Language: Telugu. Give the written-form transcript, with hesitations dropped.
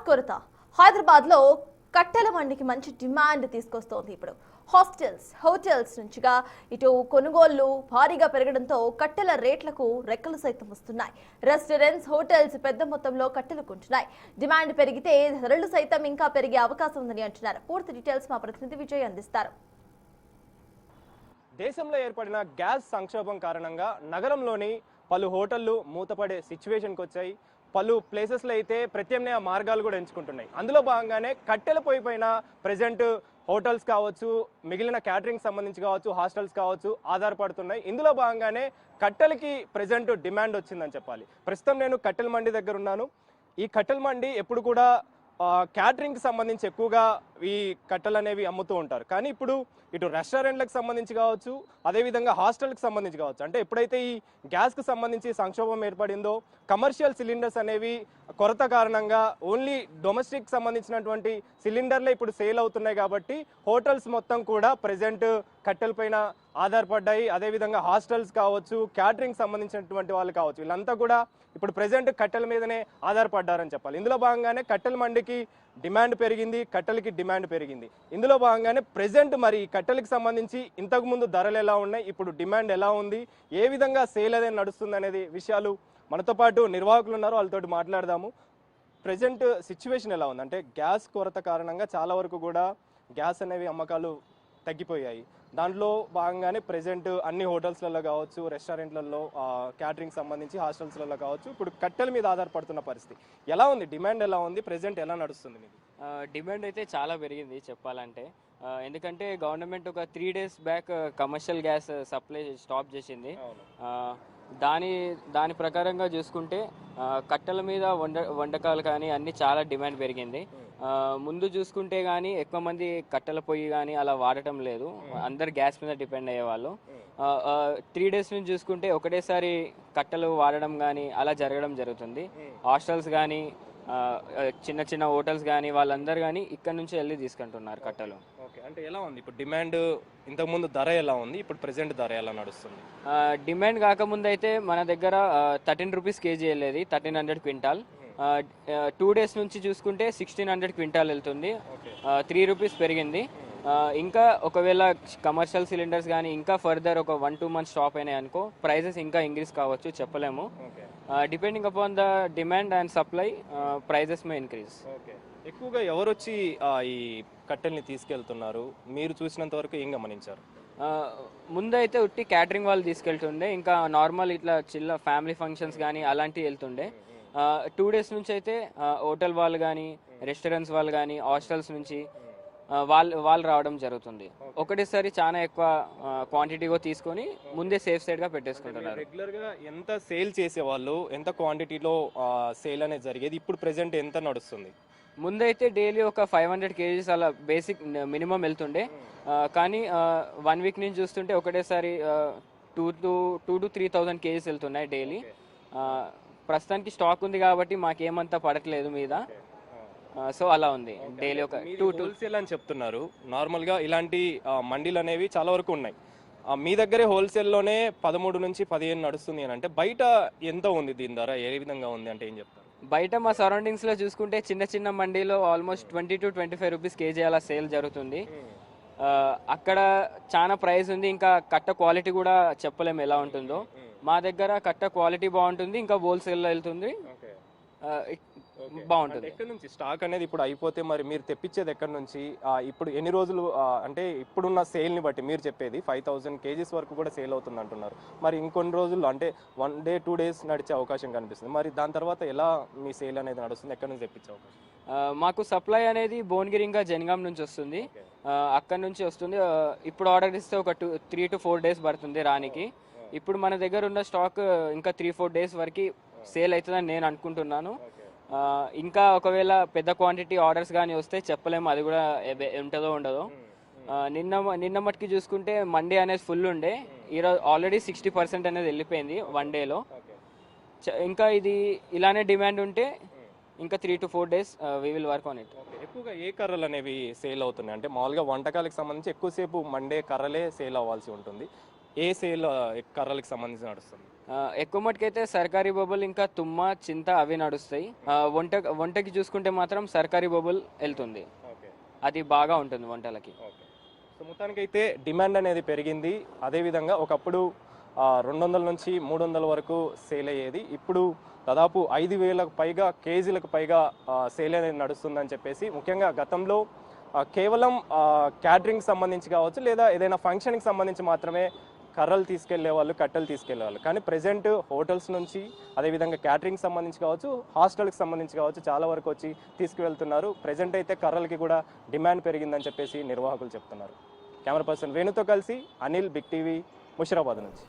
కొరత హైదరాబాద్లో కట్టెల మండికి మంచి డిమాండ్ తీసుకొస్తోంది. ఇప్పుడు హాస్టల్స్, హోటల్స్ నుంచిగా ఇటు కొనుగోళ్లు భారీగా పెరగడంతో కట్టెల రేట్లకు రెక్కలు సైతం వస్తున్నాయి. రెస్టారెంట్స్, హోటల్స్ పెద్ద మొత్తంలో కట్టెలు కొంటున్నాయి. డిమాండ్ పెరిగితే ధరలు సైతం ఇంకా పెరిగే అవకాశం ఉందని అంటున్నారు. పూర్తి డీటెయిల్స్ మా ప్రతినిధి విజయ్ అందిస్తారు. దేశంలో ఏర్పడిన గ్యాస్ సంక్షోభం కారణంగా నగరంలోని పలు హోటళ్లు మూతపడే సిచ్యువేషన్కి వచ్చాయి. పలు ప్లేసెస్లో అయితే ప్రత్యామ్నాయ మార్గాలు కూడా ఎంచుకుంటున్నాయి. అందులో భాగంగానే కట్టెల పొయ్యి పైన ప్రజెంట్ హోటల్స్ కావచ్చు, మిగిలిన క్యాటరింగ్ సంబంధించి కావచ్చు, హాస్టల్స్ కావచ్చు ఆధారపడుతున్నాయి. ఇందులో భాగంగానే కట్టెలకి ప్రజెంట్ డిమాండ్ వచ్చిందని చెప్పాలి. ప్రస్తుతం నేను కట్టెల మండి దగ్గర ఉన్నాను. ఈ కట్టెల మండి ఎప్పుడు కూడా క్యాటరింగ్కి సంబంధించి ఎక్కువగా ఈ కట్టెలు అనేవి అమ్ముతూ ఉంటారు. కానీ ఇప్పుడు ఇటు రెస్టారెంట్లకు సంబంధించి కావచ్చు, అదేవిధంగా హాస్టల్కి సంబంధించి కావచ్చు, అంటే ఎప్పుడైతే ఈ గ్యాస్కి సంబంధించి సంక్షోభం ఏర్పడిందో కమర్షియల్ సిలిండర్స్ అనేవి కొరత కారణంగా ఓన్లీ డొమెస్టిక్ సంబంధించినటువంటి సిలిండర్లే ఇప్పుడు సేల్ అవుతున్నాయి. కాబట్టి హోటల్స్ మొత్తం కూడా ప్రజెంట్ కట్టెల పైన ఆధారపడ్డాయి. అదేవిధంగా హాస్టల్స్ కావచ్చు, క్యాటరింగ్ సంబంధించినటువంటి వాళ్ళు కావచ్చు, వీళ్ళంతా కూడా ఇప్పుడు ప్రజెంట్ కట్టెల మీదనే ఆధారపడ్డారని చెప్పాలి. ఇందులో భాగంగానే కట్టెల మండికి డిమాండ్ పెరిగింది, కట్టెలకి డిమాండ్ పెరిగింది. ఇందులో భాగంగానే ప్రజెంట్ మరి కట్టెలకు సంబంధించి ఇంతకుముందు ధరలు ఎలా ఉన్నాయి, ఇప్పుడు డిమాండ్ ఎలా ఉంది, ఏ విధంగా సేల్ అనేది నడుస్తుంది అనేది విషయాలు మనతో పాటు నిర్వాహకులు ఉన్నారు, వాళ్ళతో మాట్లాడదాము. ప్రజెంట్ సిచ్యువేషన్ ఎలా ఉంది అంటే గ్యాస్ కొరత కారణంగా చాలా వరకు కూడా గ్యాస్ అనేవి అమ్మకాలు తగ్గిపోయాయి. దాంట్లో భాగంగానే ప్రజెంట్ అన్ని హోటల్స్లలో కావచ్చు, రెస్టారెంట్లలో, క్యాటరింగ్ సంబంధించి హాస్టల్స్లలో కావచ్చు, ఇప్పుడు కట్టెల మీద ఆధారపడుతున్న పరిస్థితి ఎలా ఉంది, డిమాండ్ ఎలా ఉంది, ప్రజెంట్ ఎలా నడుస్తుంది మీకు? డిమాండ్ అయితే చాలా పెరిగింది చెప్పాలంటే. ఎందుకంటే గవర్నమెంట్ ఒక 3 days back commercial gas supply stop చేసింది. దాని ప్రకారంగా చూసుకుంటే కట్టెల మీద వంటకాలు కానీ అన్నీ చాలా డిమాండ్ పెరిగింది. ముందు చూసుకుంటే కానీ ఎక్కువ మంది కట్టెల పొయ్యి కానీ అలా వాడటం లేదు, అందరు గ్యాస్ మీద డిపెండ్ అయ్యేవాళ్ళు. 3 days నుంచి చూసుకుంటే ఒకటేసారి కట్టెలు వాడడం కానీ అలా జరగడం జరుగుతుంది. హాస్టల్స్ కానీ చిన్న చిన్న హోటల్స్ కానీ వాళ్ళందరూ కానీ ఇక్కడ నుంచి వెళ్ళి తీసుకుంటున్నారు కట్టెలు. ఓకే, అంటే ఎలా ఉంది ఇప్పుడు డిమాండ్? ఇంతకుముందు ధర ఎలా ఉంది, ఇప్పుడు ప్రెసెంట్ ధర ఎలా నడుస్తుంది? డిమాండ్ కాకముందు అయితే మన దగ్గర 13 rupees కేజీ వెళ్ళేది, 1300 క్వింటాల్. 2 days నుంచి చూసుకుంటే 1600 క్వింటాల్ వెళ్తుంది, 3 rupees పెరిగింది. ఇంకా ఒకవేళ కమర్షియల్ సిలిండర్స్ కానీ ఇంకా ఫర్దర్ ఒక 1-2 months స్టాప్ అయినాయి అనుకో, ప్రైజెస్ ఇంకా ఇంక్రీజ్ కావచ్చు, చెప్పలేము. Depending upon the demand and supply prices may increase. ఎక్కువగా ఎవరు వచ్చి ఈ కట్టెల్ని తీసుకెళ్తున్నారు, మీరు చూసినంత వరకు ఏం గమనించారు? ముందైతే ఉట్టి క్యాటరింగ్ వాళ్ళు తీసుకెళ్తుండే, ఇంకా నార్మల్ ఇట్లా చిల్ల ఫ్యామిలీ ఫంక్షన్స్ కానీ అలాంటివి వెళ్తుండే. 2 days నుంచి అయితే హోటల్ వాళ్ళు కానీ, రెస్టారెంట్స్ వాళ్ళు కానీ, హాస్టల్స్ నుంచి వాళ్ళు రావడం జరుగుతుంది. ఒకటేసారి చాలా ఎక్కువ క్వాంటిటీగా తీసుకొని ముందే సేఫ్ సైడ్గా పెట్టేసుకుంటున్నారు. రెగ్యులర్గా ఎంత సేల్ చేసేవాళ్ళు, ఎంత క్వాంటిటీలో సేల్ అనేది జరిగేది, ఇప్పుడు ప్రెసెంట్ ఎంత నడుస్తుంది? ముందైతే డైలీ ఒక 500 kgs అలా బేసిక్ మినిమం వెళ్తుండే. కానీ 1 week నుంచి చూస్తుంటే ఒకటేసారి 2 to 3,000 kgs వెళ్తున్నాయి డైలీ. ప్రస్తుతానికి స్టాక్ ఉంది కాబట్టి మాకేమంతా పడట్లేదు మీద, సో అలా ఉంది. డైలీ ఒక 2 హోల్సేల్ అని చెప్తున్నారు. నార్మల్గా ఇలాంటి మండీలు అనేవి చాలా వరకు ఉన్నాయి. మీ దగ్గరే హోల్సేల్లోనే 13 నుంచి 15 నడుస్తుంది అని అంటే బయట ఎంత ఉంది దీని ధర, ఏ విధంగా ఉంది అంటే ఏం చెప్తారు? బయట మా సరౌండింగ్స్లో చూసుకుంటే చిన్న చిన్న మండీలో ఆల్మోస్ట్ 20 to 25 rupees కేజీ అలా సేల్ జరుగుతుంది. అక్కడ చాలా ప్రైస్ ఉంది, ఇంకా కట్ట క్వాలిటీ కూడా చెప్పలేము ఎలా ఉంటుందో. మా దగ్గర కట్ట క్వాలిటీ బాగుంటుంది, ఇంకా హోల్సేల్లో వెళ్తుంది, బాగుంటుంది. ఎక్కడి నుంచి స్టాక్ అనేది ఇప్పుడు అయిపోతే మరి మీరు తెప్పించేది ఎక్కడి నుంచి? ఇప్పుడు ఎన్ని రోజులు అంటే ఇప్పుడున్న సేల్ని బట్టి మీరు చెప్పేది 5,000 kgs వరకు కూడా సేల్ అవుతుంది అంటున్నారు. మరి ఇంకొన్ని రోజుల్లో అంటే 1 day 2 days నడిచే అవకాశం కనిపిస్తుంది. మరి దాని తర్వాత ఎలా మీ సేల్ అనేది నడుస్తుంది, ఎక్కడి నుంచి తెప్పించే అవకాశం? మాకు సప్లై అనేది భువనగిరి ఇంకా జనగాం నుంచి వస్తుంది, అక్కడి నుంచి వస్తుంది. ఇప్పుడు ఆర్డర్ ఇస్తే ఒక 3 to 4 days పడుతుంది రానికి. ఇప్పుడు మన దగ్గర ఉన్న స్టాక్ ఇంకా 3-4 days వరకు సేల్ అవుతుందని నేను అనుకుంటున్నాను. ఇంకా ఒకవేళ పెద్ద క్వాంటిటీ ఆర్డర్స్ కానీ వస్తే చెప్పలేము, అది కూడా ఉంటుందో ఉండదో. నిన్న మట్టుకి చూసుకుంటే మండే అనేది ఫుల్ ఉండే, ఈరోజు ఆల్రెడీ 60% అనేది వెళ్ళిపోయింది 1 dayలో. ఇంకా ఇది ఇలానే డిమాండ్ ఉంటే ఇంకా 3 to 4 days we will work on it. ఎక్కువగా ఏ కర్రలు అనేవి సేల్ అవుతున్నాయి అంటే మామూలుగా వంటకాలకు సంబంధించి ఎక్కువసేపు మండే కర్రలే సేల్ అవ్వాల్సి ఉంటుంది. ఏ సేల్ కర్రలకు సంబంధించి నడుస్తుంది? ఎక్కువ మటుకైతే సర్కారీ బొబ్బులు ఇంకా తుమ్మ చింత అవి నడుస్తాయి. వంటకి చూసుకుంటే మాత్రం సర్కారీ బొబ్బులు వెళ్తుంది, అది బాగా ఉంటుంది వంటలకి. సో మొత్తానికైతే డిమాండ్ అనేది పెరిగింది. అదేవిధంగా ఒకప్పుడు 200 నుంచి 300 వరకు సేల్ అయ్యేది, ఇప్పుడు దాదాపు 5,000కు పైగా కేజీలకు పైగా సేల్ అనేది నడుస్తుందని చెప్పేసి. ముఖ్యంగా గతంలో కేవలం క్యాటరింగ్ సంబంధించి కావచ్చు లేదా ఏదైనా ఫంక్షన్కి సంబంధించి మాత్రమే కర్రలు తీసుకెళ్లే వాళ్ళు, కట్టెలు తీసుకెళ్లే వాళ్ళు. కానీ ప్రెజెంట్ హోటల్స్ నుంచి అదేవిధంగా క్యాటరింగ్ సంబంధించి కావచ్చు, హాస్టల్కి సంబంధించి కావచ్చు చాలా వరకు వచ్చి తీసుకువెళ్తున్నారు. ప్రెజెంట్ అయితే కర్రలకి కూడా డిమాండ్ పెరిగిందని చెప్పేసి నిర్వాహకులు చెప్తున్నారు. కెమెరా పర్సన్ వేణుతో కలిసి అనిల్, బిగ్ టీవీ, ముషిరాబాద్ నుంచి.